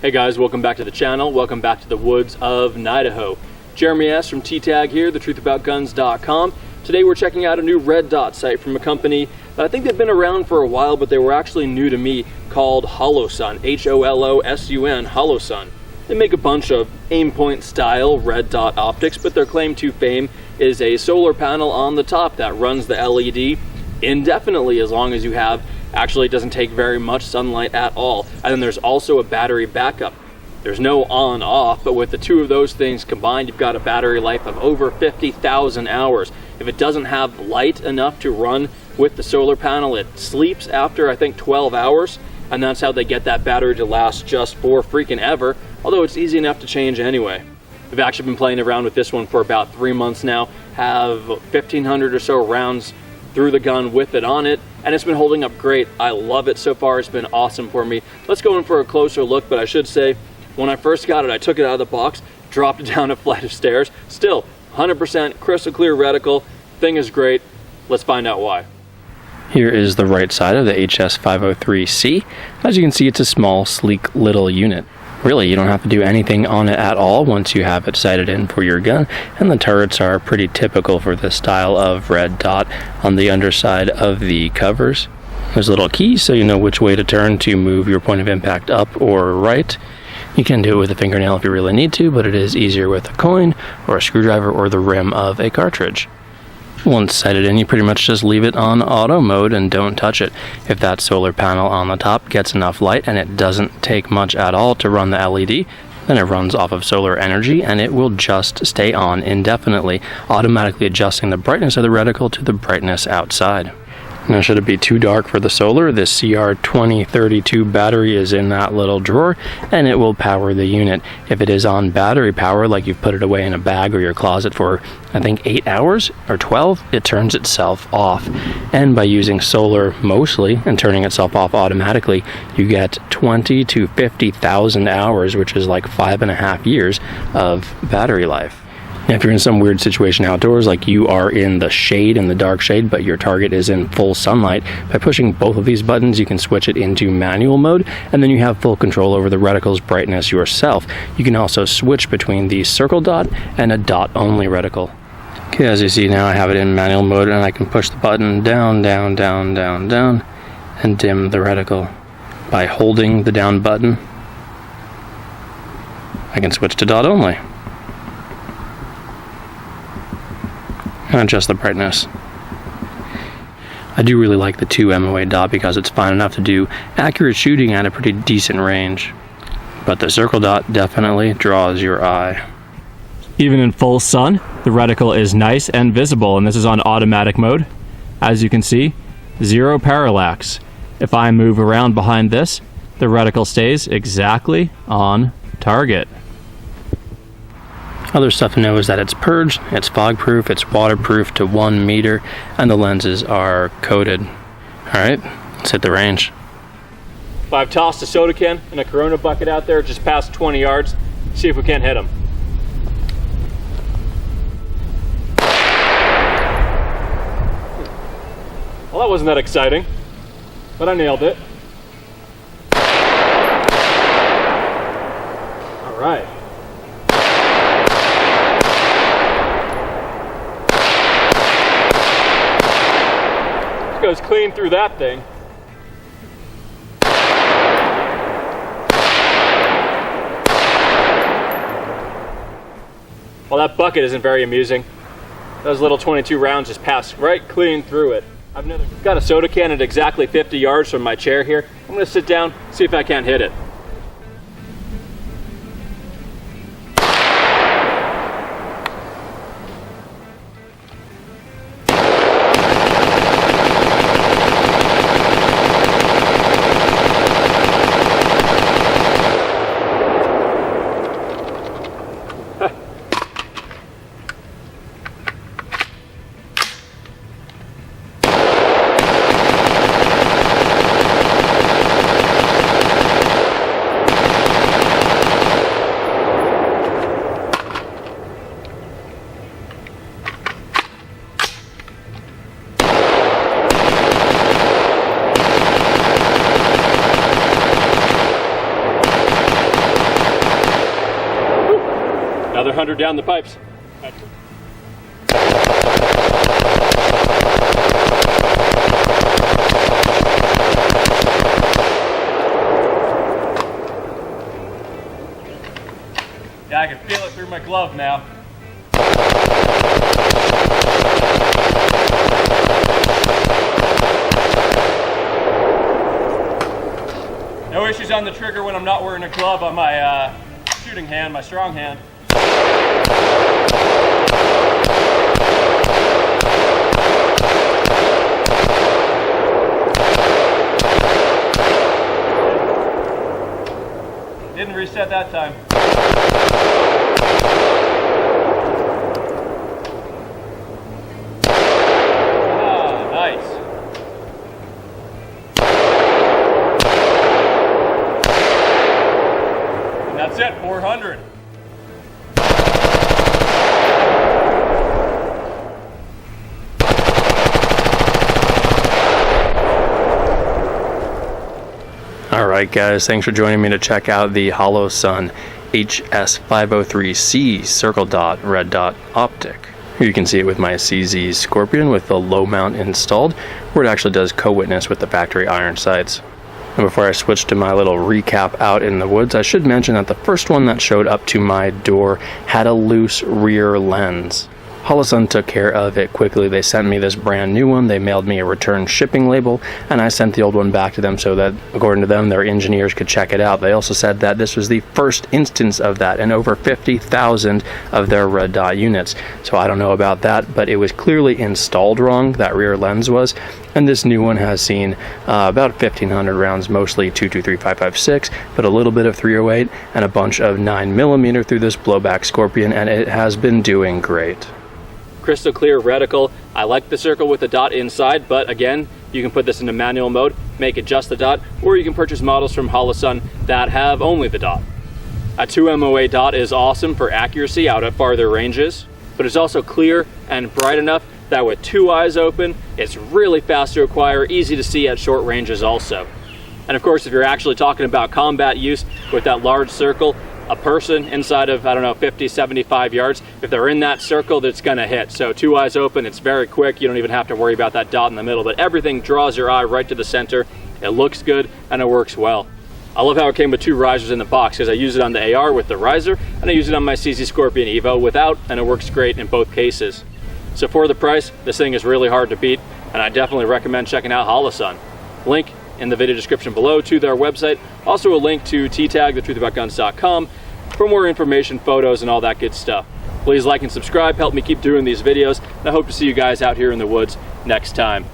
Hey guys, welcome back to the channel. Welcome back to the woods of Idaho. Jeremy S. from T-Tag here, thetruthaboutguns.com. Today we're checking out a new red dot sight from a company that I think they've been around for a while, but they were actually new to me, called Holosun, H-O-L-O-S-U-N, Holosun. They make a bunch of aim-point style red dot optics, but their claim to fame is a solar panel on the top that runs the LED indefinitely as long as you have. Actually, it doesn't take very much sunlight at all. And then there's also a battery backup. There's no on-off, but with the two of those things combined, you've got a battery life of over 50,000 hours. If it doesn't have light enough to run with the solar panel, it sleeps after, I think, 12 hours. And that's how they get that battery to last just for freaking ever, although it's easy enough to change anyway. I've actually been playing around with this one for about 3 months now, have 1,500 or so rounds through the gun with it on it, and it's been holding up great. I love it so far. It's been awesome for me. Let's go in for a closer look, but I should say, when I first got it, I took it out of the box, dropped it down a flight of stairs. Still, 100% crystal clear reticle. Thing is great. Let's find out why. Here is the right side of the HS503C. As you can see, it's a small, sleek little unit. Really, you don't have to do anything on it at all once you have it sighted in for your gun, and the turrets are pretty typical for this style of red dot on the underside of the covers. There's a little key so you know which way to turn to move your point of impact up or right. You can do it with a fingernail if you really need to, but it is easier with a coin or a screwdriver or the rim of a cartridge. Once sighted in, you pretty much just leave it on auto mode and don't touch it. If that solar panel on the top gets enough light and it doesn't take much at all to run the LED, then it runs off of solar energy and it will just stay on indefinitely, automatically adjusting the brightness of the reticle to the brightness outside. Now, should it be too dark for the solar, this CR2032 battery is in that little drawer and it will power the unit. If it is on battery power, like you've put it away in a bag or your closet for, I think, 8 hours or 12, it turns itself off. And by using solar mostly and turning itself off automatically, you get 20 to 50,000 hours, which is like 5.5 years of battery life. If you're in some weird situation outdoors, like you are in the shade, in the dark shade, but your target is in full sunlight, by pushing both of these buttons, you can switch it into manual mode, and then you have full control over the reticle's brightness yourself. You can also switch between the circle dot and a dot-only reticle. Okay, as you see now, I have it in manual mode, and I can push the button down, down, down, down, down, and dim the reticle. By holding the down button, I can switch to dot-only. And adjust the brightness. I do really like the 2 MOA dot because it's fine enough to do accurate shooting at a pretty decent range. But the circle dot definitely draws your eye. Even in full sun, the reticle is nice and visible, and this is on automatic mode. As you can see, 0 parallax. If I move around behind this, the reticle stays exactly on target. Other stuff to know is that it's purged, it's fog-proof, it's waterproof to 1 meter, and the lenses are coated. Alright, let's hit the range. If I've tossed a soda can and a Corona bucket out there just past 20 yards, see if we can't hit them. Well, that wasn't that exciting, but I nailed it. Alright. Goes clean through that thing. Well, that bucket isn't very amusing. Those little 22 rounds just passed right clean through it. I've got a soda can at exactly 50 yards from my chair here. I'm going to sit down, see if I can't hit it. 100 down the pipes. Yeah, I can feel it through my glove now. No issues on the trigger when I'm not wearing a glove on my shooting hand, my strong hand. Didn't reset that time. Ah, nice. And that's it, 400. Alright guys, thanks for joining me to check out the Holosun HS503C circle dot red dot optic. Here you can see it with my CZ Scorpion with the low mount installed, where it actually does co-witness with the factory iron sights. And before I switch to my little recap out in the woods, I should mention that the first one that showed up to my door had a loose rear lens. Holosun took care of it quickly. They sent me this brand new one. They mailed me a return shipping label, and I sent the old one back to them so that, according to them, their engineers could check it out. They also said that this was the first instance of that in over 50,000 of their red dot units. So I don't know about that, but it was clearly installed wrong, that rear lens was. And this new one has seen about 1,500 rounds, mostly 223-556, but a little bit of 308 and a bunch of 9mm through this blowback Scorpion, and it has been doing great. Crystal clear reticle. I like the circle with the dot inside, but again, you can put this into manual mode, make it just the dot, or you can purchase models from Holosun that have only the dot. A 2 MOA dot is awesome for accuracy out at farther ranges, but it's also clear and bright enough that with 2 eyes open, it's really fast to acquire, easy to see at short ranges also. And of course, if you're actually talking about combat use with that large circle, a person inside of, 50, 75 yards, if they're in that circle, that's gonna hit. So 2 eyes open, it's very quick. You don't even have to worry about that dot in the middle, but everything draws your eye right to the center. It looks good and it works well. I love how it came with 2 risers in the box, because I use it on the AR with the riser and I use it on my CZ Scorpion Evo without, and it works great in both cases. So for the price, this thing is really hard to beat, and I definitely recommend checking out Holosun. Link in the video description below to their website. Also a link to TTAG, thetruthaboutguns.com, for more information, photos, and all that good stuff. Please like and subscribe, help me keep doing these videos, and I hope to see you guys out here in the woods next time.